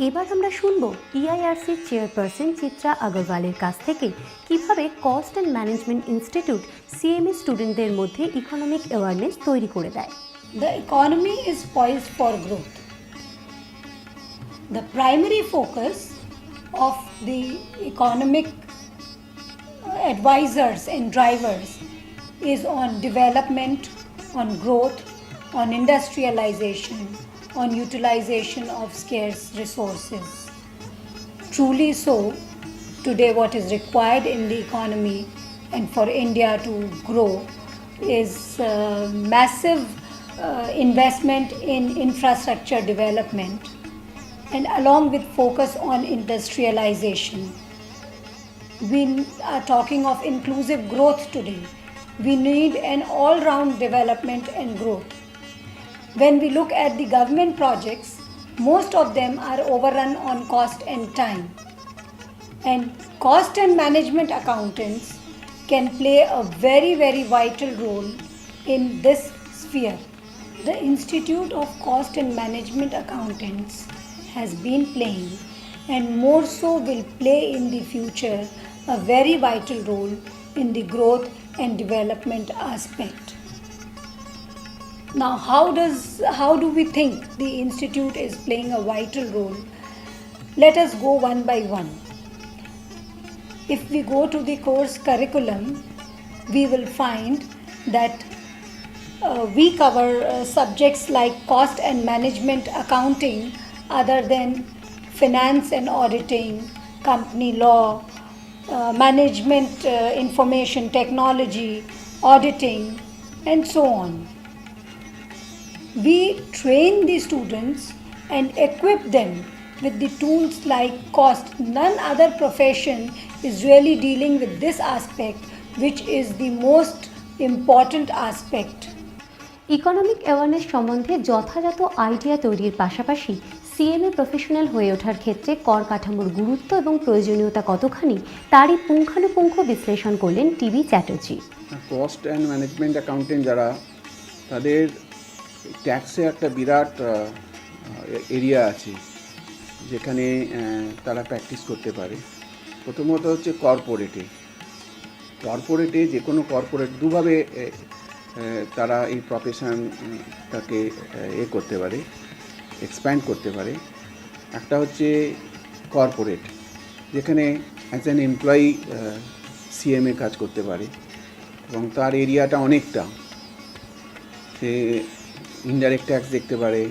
এবার আমরা শুনবো ইআইআরসির চেয়ারপারসন চিত্রা আগরওয়ালের কাছ থেকে কিভাবে cost and management institute CMA স্টুডেন্টদের মধ্যে ইকোনমিক অ্যাওয়ারনেস তৈরি করে দেয়। The economy is poised for growth. The primary focus of the economic advisors and drivers is on development, on growth, on industrialization, on utilization of scarce resources. Truly so, today what is required in the economy and for India to grow is massive investment in infrastructure development and along with focus on industrialization. We are talking of inclusive growth today. We need an all-round development and growth. When we look at the government projects, most of them are overrun on cost and time. And cost and management accountants can play a very, very vital role in this sphere. The Institute of Cost and Management Accountants has been playing and more so will play in the future a very vital role in the growth and development aspect. Now, how do we think the institute is playing a vital role? Let us go one by one. If we go to the course curriculum, we will find that we cover subjects like cost and management accounting, other than finance and auditing, company law, management information technology, auditing, and so on. We train the students and equip them with the tools like cost. None other profession is really dealing with this aspect, which is the most important aspect. Economic awareness সম্বন্ধে যথাযথ idea তৈরির পাশাপাশি CMA professional হয়ে ওঠার ক্ষেত্রে কর কাঠামোর গুরুত্ব এবং প্রয়োজনীয়তা কতখানি তারই পুঙ্খানুপুঙ্খ বিশ্লেষণ করলেন TB Chatterjee. Cost and management accountant যারা, তাদের ট্যাক্সে একটা বিরাট এরিয়া আছে যেখানে তারা প্র্যাকটিস করতে পারে। প্রথমত হচ্ছে কর্পোরেটে যে কোনো কর্পোরেট দুভাবে তারা এই প্রফেশনটাকে করতে পারে, এক্সপ্যান্ড করতে পারে। একটা হচ্ছে কর্পোরেট, যেখানে অ্যাজ অ্যান এমপ্লয়ি সিএমএ কাজ করতে পারে এবং তার এরিয়াটা অনেকটা। সে ইনডাইরেক্ট ট্যাক্স দেখতে পারে,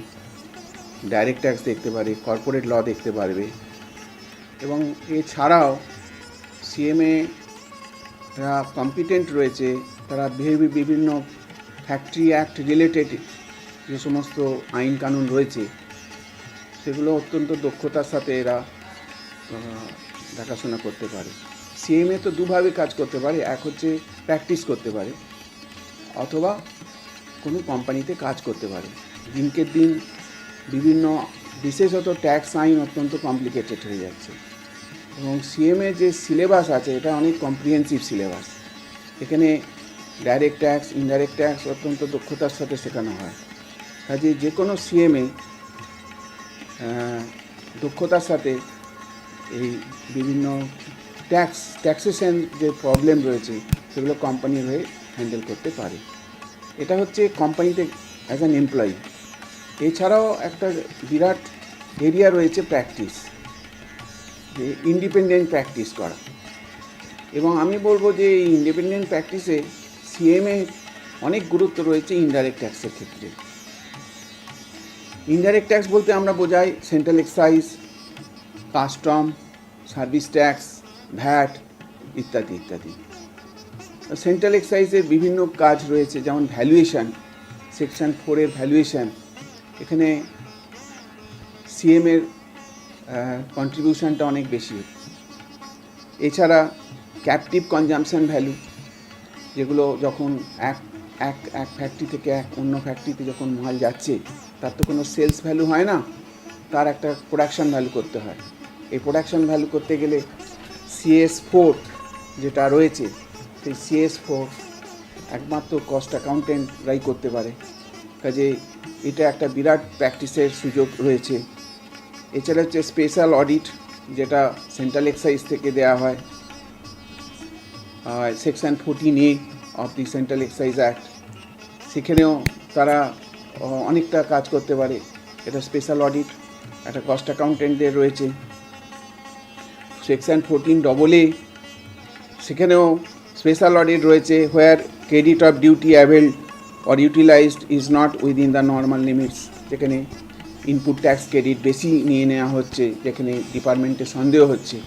ডাইরেক্ট ট্যাক্স দেখতে পারে, কর্পোরেট ল দেখতে পারবে। এবং এছাড়াও সিএমএ যারা কম্পিটেন্ট রয়েছে, তারা বিভিন্ন ফ্যাক্টরি অ্যাক্ট রিলেটেড যে সমস্ত আইন কানুন রয়েছে সেগুলো অত্যন্ত দক্ষতার সাথে এরা দেখাশোনা করতে পারে। সিএমএ তো দুভাবে কাজ করতে পারে, এক হচ্ছে প্র্যাকটিস করতে পারে অথবা কোনো কোম্পানিতে কাজ করতে পারে। দিনকে দিন বিভিন্ন বিশেষত ট্যাক্স আইন অত্যন্ত কমপ্লিকেটেড হয়ে যাচ্ছে এবং সিএমএ যে সিলেবাস আছে এটা অনেক কম্প্রিহেন্সিভ সিলেবাস। এখানে ডাইরেক্ট ট্যাক্স, ইনডাইরেক্ট ট্যাক্স অত্যন্ত দক্ষতার সাথে শেখানো হয়। কাজে যে কোনো সিএমএ দক্ষতার সাথে এই বিভিন্ন ট্যাক্সেশন যে প্রবলেম রয়েছে সেগুলো কোম্পানির হয়ে হ্যান্ডেল করতে পারে। এটা হচ্ছে কোম্পানিতে অ্যাজ অ্যান এমপ্লয়ি। এছাড়াও একটা বিরাট এরিয়া রয়েছে প্র্যাকটিস, যে ইন্ডিপেন্ডেন্ট প্র্যাকটিস করা। এবং আমি বলবো যে এই ইন্ডিপেন্ডেন্ট প্র্যাকটিসে সিএমএ অনেক গুরুত্ব রয়েছে ইনডাইরেক্ট ট্যাক্সের ক্ষেত্রে। ইনডাইরেক্ট ট্যাক্স বলতে আমরা বোঝাই central excise, custom, service tax, VAT ইত্যাদি ইত্যাদি। সেন্ট্রাল এক্সাইজের বিভিন্ন কাজ রয়েছে, যেমন ভ্যালুয়েশন, সেকশন 4-এর ভ্যালুয়েশন। এখানে সিএমের কন্ট্রিবিউশনটা অনেক বেশি। এছাড়া ক্যাপটিভ কনজামশন ভ্যালু, যেগুলো যখন এক ফ্যাক্টরি থেকে অন্য ফ্যাক্টরিতে যখন মাল যাচ্ছে, তার তো কোনো সেলস ভ্যালু হয় না, তার একটা প্রোডাকশান ভ্যালু করতে হয়। এই প্রোডাকশান ভ্যালু করতে গেলে CS4 যেটা রয়েছে, সেই CS4 একমাত্র কস্ট অ্যাকাউন্টেন্টরাই করতে পারে। কাজে এটা একটা বিরাট প্র্যাকটিসের সুযোগ রয়েছে। এছাড়া হচ্ছে স্পেশাল অডিট, যেটা সেন্ট্রাল এক্সাইজ থেকে দেওয়া হয়, section 14A of the central excise act, সেখানেও তারা অনেকটা কাজ করতে পারে। এটা স্পেশাল অডিট। একটা কস্ট অ্যাকাউন্টেন্টদের রয়েছে সেকশন 14AA, সেখানেও স্পেশাল অডিট রয়েছে, where credit of duty availed or utilised is not within the normal limits, যেখানে ইনপুট ট্যাক্স ক্রেডিট বেশি নিয়ে নেওয়া হচ্ছে, যেখানে ডিপার্টমেন্টে সন্দেহ হচ্ছে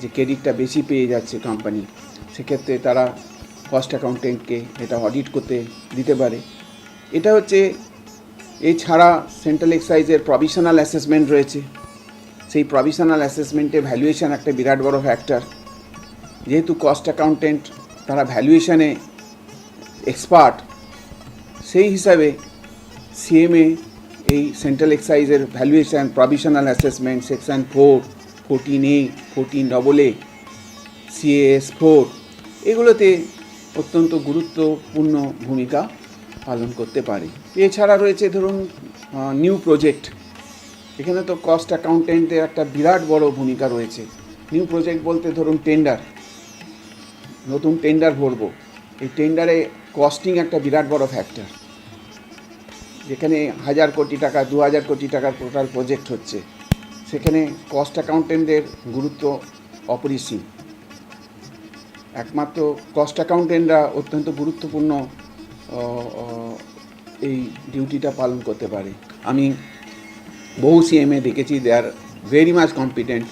যে ক্রেডিটটা বেশি পেয়ে যাচ্ছে কোম্পানি, সেক্ষেত্রে তারা কস্ট অ্যাকাউন্টেন্টকে এটা অডিট করতে দিতে পারে। এটা হচ্ছে, এছাড়া সেন্ট্রাল এক্সাইজের প্রভিশনাল অ্যাসেসমেন্ট রয়েছে। সেই প্রভিশনাল অ্যাসেসমেন্টে ভ্যালুয়েশন একটা বিরাট বড় ফ্যাক্টর। যেহেতু কস্ট অ্যাকাউন্টেন্ট তারা ভ্যালুয়েশনে এক্সপার্ট, সেই হিসাবে সিএমএ এই সেন্ট্রাল এক্সাইজের valuation, provisional assessment, section 4, 14A, 14AA, CAS 4, এগুলোতে অত্যন্ত গুরুত্বপূর্ণ ভূমিকা পালন করতে পারে। এছাড়া রয়েছে ধরুন নিউ প্রজেক্ট, এখানে তো কস্ট অ্যাকাউন্টেন্টের একটা বিরাট বড় ভূমিকা রয়েছে। নিউ প্রজেক্ট বলতে ধরুন টেন্ডার, নতুন টেন্ডার ভরবো, এই টেন্ডারে কস্টিং একটা বিরাট বড় ফ্যাক্টর। যেখানে 1000 কোটি টাকা, 2000 কোটি টাকার টোটাল প্রজেক্ট হচ্ছে, সেখানে কস্ট অ্যাকাউন্টেন্টদের গুরুত্ব অপরিসীম। একমাত্র কস্ট অ্যাকাউন্টেন্টরা অত্যন্ত গুরুত্বপূর্ণ এই ডিউটিটা পালন করতে পারে। আমি বহু সিএমএ দেখেছি, they are very much competent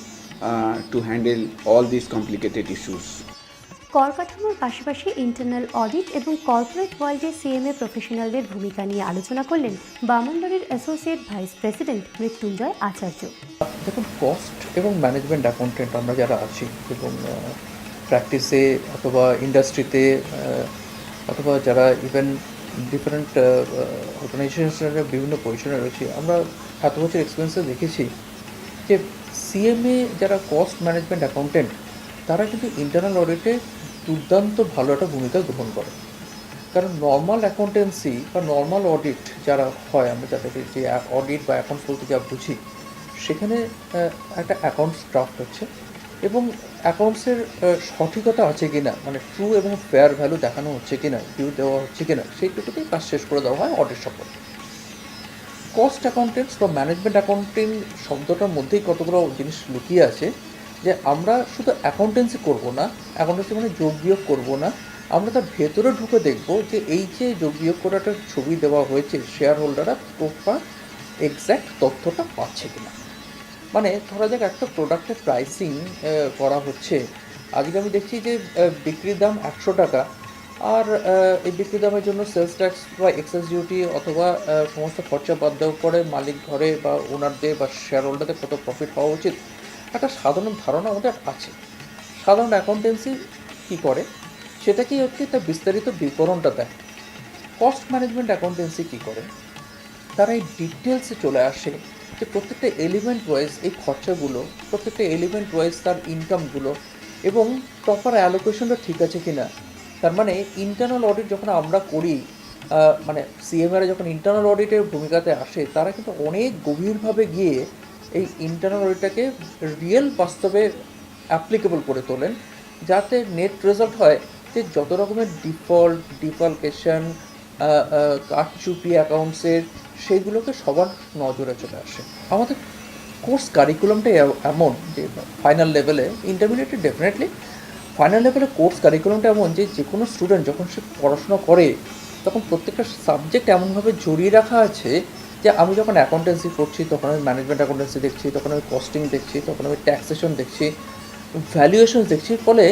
to handle all this complicated issues. কর কাঠামোর পাশাপাশি ইন্টারনাল অডিট এবং কর্পোরেট ওয়ার্ল্ডে সিএমএ প্রফেশনালদের ভূমিকা নিয়ে আলোচনা করলেন বামনডোরের associate vice president Mrityunjay Acharya. দেখুন, কস্ট এবং ম্যানেজমেন্ট অ্যাকাউন্টেন্ট আমরা যারা আছি এবং প্র্যাকটিসে অথবা ইন্ডাস্ট্রিতে অথবা যারা ইভেন ডিফারেন্ট অর্গানাইজেশনের বিভিন্ন পজিশনে রয়েছে, আমরা এত বছর এক্সপিরিয়েন্সে দেখেছি যে সিএমএ যারা কস্ট ম্যানেজমেন্ট অ্যাকাউন্টেন্ট, তারা কিন্তু ইন্টারনাল অডিটে দুর্দান্ত ভালো একটা ভূমিকা গ্রহণ করে। কারণ নর্মাল অ্যাকাউন্টেন্সি বা নর্মাল অডিট যারা হয়, আমরা যাদেরকে যে অডিট বা অ্যাকাউন্টস বলতে যা বুঝি, সেখানে একটা অ্যাকাউন্টস ড্রাফট হচ্ছে এবং অ্যাকাউন্টসের সঠিকতা আছে কি না, মানে ট্রু এবং ফেয়ার ভ্যালু দেখানো হচ্ছে কি না, ডিউ দেওয়া হচ্ছে কি না, সেইটুকুতেই কাজ শেষ করে দেওয়া হয় অডিট সম্পর্কে। কস্ট অ্যাকাউন্টেন্টস বা ম্যানেজমেন্ট অ্যাকাউন্টিং শব্দটার মধ্যেই কতগুলো জিনিস লুকিয়ে আছে, যে আমরা শুধু অ্যাকাউন্টেন্সি করবো না, অ্যাকাউন্টেন্সি মানে যোগ বিয়োগ করবো না, আমরা তার ভেতরে ঢুকে দেখব যে এই যে যোগ বিয়োগ করে একটা ছবি দেওয়া হয়েছে, শেয়ার হোল্ডাররা প্রপার এক্স্যাক্ট তথ্যটা পাচ্ছে কিনা। মানে ধরা যাক একটা প্রোডাক্টের প্রাইসিং করা হচ্ছে, আজকে আমি দেখছি যে বিক্রির দাম 100 টাকা, আর এই বিক্রি দামের জন্য সেলস ট্যাক্স বা এক্সাইজ ডিউটি অথবা সমস্ত খরচা বাদ দেওয়ার পরে মালিক ঘরে বা ওনারদের বা শেয়ার হোল্ডারদের কত প্রফিট হওয়া উচিত, একটা সাধারণ ধারণা আমাদের আছে। সাধারণ অ্যাকাউন্টেন্সি কী করে সেটাকেই হচ্ছে তার বিস্তারিত বিবরণটা দেয়। কস্ট ম্যানেজমেন্ট অ্যাকাউন্টেন্সি কী করে, তারা এই ডিটেলসে চলে আসে যে প্রত্যেকটা এলিমেন্ট ওয়াইজ এই খরচাগুলো, প্রত্যেকটা এলিমেন্ট ওয়াইজ তার ইনকামগুলো এবং প্রপার অ্যালোকেশনটা ঠিক আছে কি না। তার মানে ইন্টারনাল অডিট যখন আমরা করি, মানে সিএমআরএ যখন ইন্টারনাল অডিটের ভূমিকাতে আসে, তারা কিন্তু অনেক গভীরভাবে গিয়ে এই ইন্টারনাল অডিটটাকে রিয়েল বাস্তবে অ্যাপ্লিকেবল করে তোলেন, যাতে নেট রেজাল্ট হয় যে যত রকমের ডিফল্ট, ডিফালকেশন, কারচুপি অ্যাকাউন্টসের, সেইগুলোকে সবার নজরে চলে আসে। আমাদের কোর্স কারিকুলামটাই এমন যে ফাইনাল লেভেলে, ইন্টারমিডিয়েটে ডেফিনেটলি, ফাইনাল লেভেলে কোর্স কারিকুলামটা এমন যে কোনো স্টুডেন্ট যখন সে পড়াশোনা করে তখন প্রত্যেকটা সাবজেক্ট এমনভাবে জড়িয়ে রাখা আছে যে আমি যখন অ্যাকাউন্টেন্সি করছি তখন আমি ম্যানেজমেন্ট অ্যাকাউন্টেন্সি দেখছি, তখন আমি কস্টিং দেখছি, তখন আমি ট্যাক্সেশন দেখছি, ভ্যালুয়েশন দেখছি। ফলে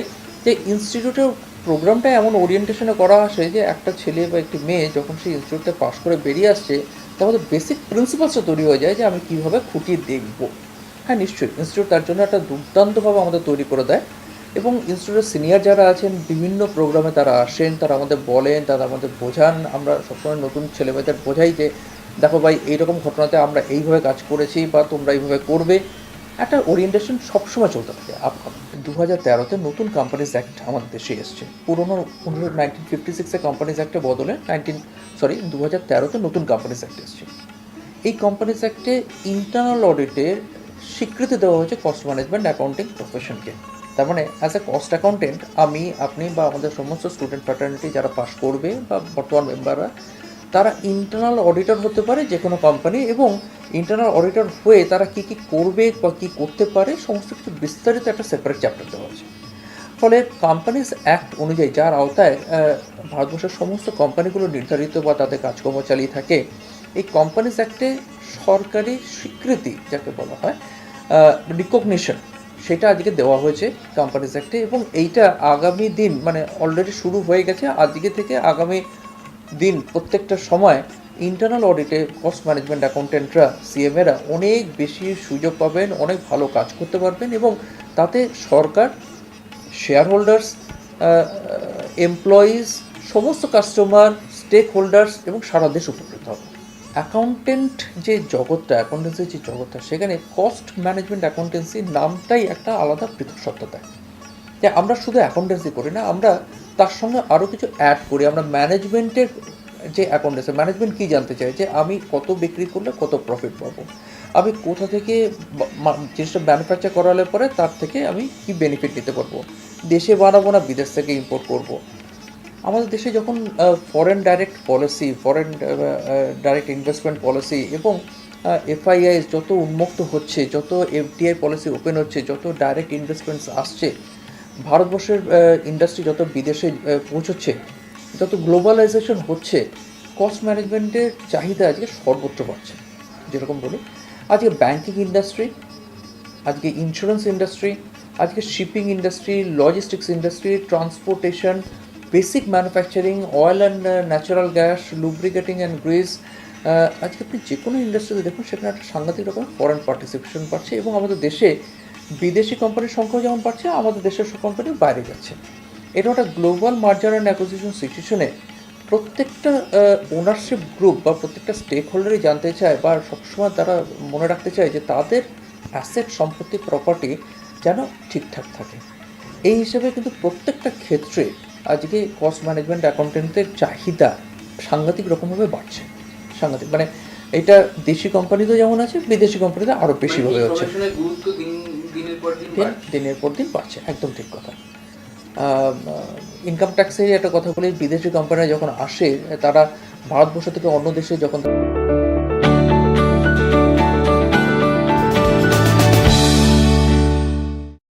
যে ইনস্টিটিউটের প্রোগ্রামটা এমন ওরিয়েন্টেশনে করা আসে যে একটা ছেলে বা একটি মেয়ে যখন সেই ইনস্টিটিউটে পাশ করে বেরিয়ে আসছে, তার মধ্যে বেসিক প্রিন্সিপালসটা তৈরি হয়ে যায় যে আমি কীভাবে খুঁটিয়ে দেখব। হ্যাঁ, নিশ্চয়ই ইনস্টিটিউট তার জন্য একটা দুর্দান্তভাবে আমাদের তৈরি করে দেয় এবং ইনস্টিটিউটের সিনিয়র যারা আছেন বিভিন্ন প্রোগ্রামে তারা আসেন, তারা আমাদের বলেন, তারা আমাদের বোঝান। আমরা সবসময় নতুন ছেলেমেয়েদের বোঝাই যে দেখো ভাই, এইরকম ঘটনাতে আমরা এইভাবে কাজ করেছি বা তোমরা এইভাবে করবে। একটা ওরিয়েন্টেশন সবসময় চলতে থাকে। আপকামিং 2013-তে নতুন কোম্পানিজ অ্যাক্ট আমাদের দেশে এসছে। পুরোনো 1956-এ কোম্পানিজ অ্যাক্টের বদলে 2013-তে নতুন কোম্পানিজ অ্যাক্ট এসছে। এই কোম্পানিজ অ্যাক্টে ইন্টারনাল অডিটের স্বীকৃতি দেওয়া হয়েছে কস্ট ম্যানেজমেন্ট অ্যাকাউন্টিং প্রফেশনকে। তার মানে অ্যাজ এ কস্ট অ্যাকাউন্টেন্ট আমি, আপনি বা আমাদের সমস্ত স্টুডেন্ট ফ্র্যাটার্নিটি যারা পাস করবে বা বর্তমান মেম্বাররা, তারা ইন্টারনাল অডিটর হতে পারে যে কোনো কোম্পানি, এবং ইন্টারনাল অডিটর হয়ে তারা কী কী করবে বা কী করতে পারে সমস্ত কিছু বিস্তারিত একটা সেপারেট চ্যাপ্টার দেওয়া আছে। ফলে কোম্পানিজ অ্যাক্ট অনুযায়ী, যার আওতায় ভারতবর্ষের সমস্ত কোম্পানিগুলো নির্ধারিত বা তাদের কাজকর্ম চালিয়ে থাকে, এই কোম্পানিজ অ্যাক্টে সরকারি স্বীকৃতি যাকে বলা হয়, রিকগনিশন, সেটা আজকে দেওয়া হয়েছে কোম্পানিজ অ্যাক্টে। এবং এইটা আগামী দিন, মানে অলরেডি শুরু হয়ে গেছে, আজকে থেকে আগামী দিন প্রত্যেকটা সময় ইন্টারনাল অডিটে কস্ট ম্যানেজমেন্ট অ্যাকাউন্টেন্টরা, সিএমএরা অনেক বেশি সুযোগ পাবেন, অনেক ভালো কাজ করতে পারবেন, এবং তাতে সরকার, শেয়ার হোল্ডার্স, এমপ্লয়িজ, সমস্ত কাস্টমার, স্টেক হোল্ডার্স এবং সারা দেশ উপকৃত হবে। অ্যাকাউন্টেন্ট যে জগৎটা, অ্যাকাউন্টেন্সির যে জগৎটা, সেখানে কস্ট ম্যানেজমেন্ট অ্যাকাউন্টেন্সি নামটাই একটা আলাদা পৃথক সত্তা দেয়। যে আমরা শুধু অ্যাকাউন্টেন্সি করি না, আমরা তার সঙ্গে আরও কিছু অ্যাড করি। আমরা ম্যানেজমেন্টের যে অ্যাকাউন্টেন্সি, ম্যানেজমেন্ট কী জানতে চাই, যে আমি কত বিক্রি করলে কত প্রফিট পাবো, আমি কোথা থেকে জিনিসটা ম্যানুফ্যাকচার করালে পরে তার থেকে আমি কি বেনিফিট নিতে পারবো, দেশে বানাবো না বিদেশ থেকে ইম্পোর্ট করব। আমাদের দেশে যখন foreign direct policy, foreign direct investment policy এবং এফআইআই যত উন্মুক্ত হচ্ছে, যত এফডিআই পলিসি ওপেন হচ্ছে, যত ডাইরেক্ট ইনভেস্টমেন্টস আসছে, ভারতবর্ষের ইন্ডাস্ট্রি যত বিদেশে পৌঁছচ্ছে, যত গ্লোবালাইজেশন হচ্ছে, কস্ট ম্যানেজমেন্টের চাহিদা আজকে সর্বোচ্চ বাড়ছে। যেরকম বলি, আজকে ব্যাংকিং ইন্ডাস্ট্রি, আজকে ইন্স্যুরেন্স ইন্ডাস্ট্রি, আজকে shipping industry, logistics industry, transportation, basic manufacturing, oil and natural gas, lubricating and Greece, আজকে আপনি যে কোনো ইন্ডাস্ট্রিতে দেখুন সেখানে একটা সাংঘাতিক রকম ফরেন পার্টিসিপেশন বাড়ছে, এবং আমাদের দেশে বিদেশি কোম্পানির সংখ্যাও যেমন বাড়ছে, আমাদের দেশের সব কোম্পানি বাইরে যাচ্ছে। এটা একটা গ্লোবাল মার্জার অ্যান্ড অ্যাকুইজিশন সিচুয়েশনে প্রত্যেকটা ওনারশিপ গ্রুপ বা প্রত্যেকটা স্টেক হোল্ডারই জানতে চায় বা সবসময় তারা মনে রাখতে চায় যে তাদের অ্যাসেট, সম্পত্তি, প্রপার্টি যেন ঠিকঠাক থাকে। এই হিসেবে কিন্তু প্রত্যেকটা ক্ষেত্রে আজকে কস্ট ম্যানেজমেন্ট অ্যাকাউন্টেন্টের চাহিদা সাংঘাতিক রকমভাবে বাড়ছে। সাংঘাতিক, মানে এটা দেশি কোম্পানিতেও যেমন আছে, বিদেশি কোম্পানিতে আরও বেশিভাবে হচ্ছে, দিনের পর দিন বাড়ছে। একদম ঠিক কথা। ইনকাম ট্যাক্সের একটা কথা বলি, বিদেশি কোম্পানিরা যখন আসে, তারা ভারতবর্ষ থেকে অন্য দেশে যখন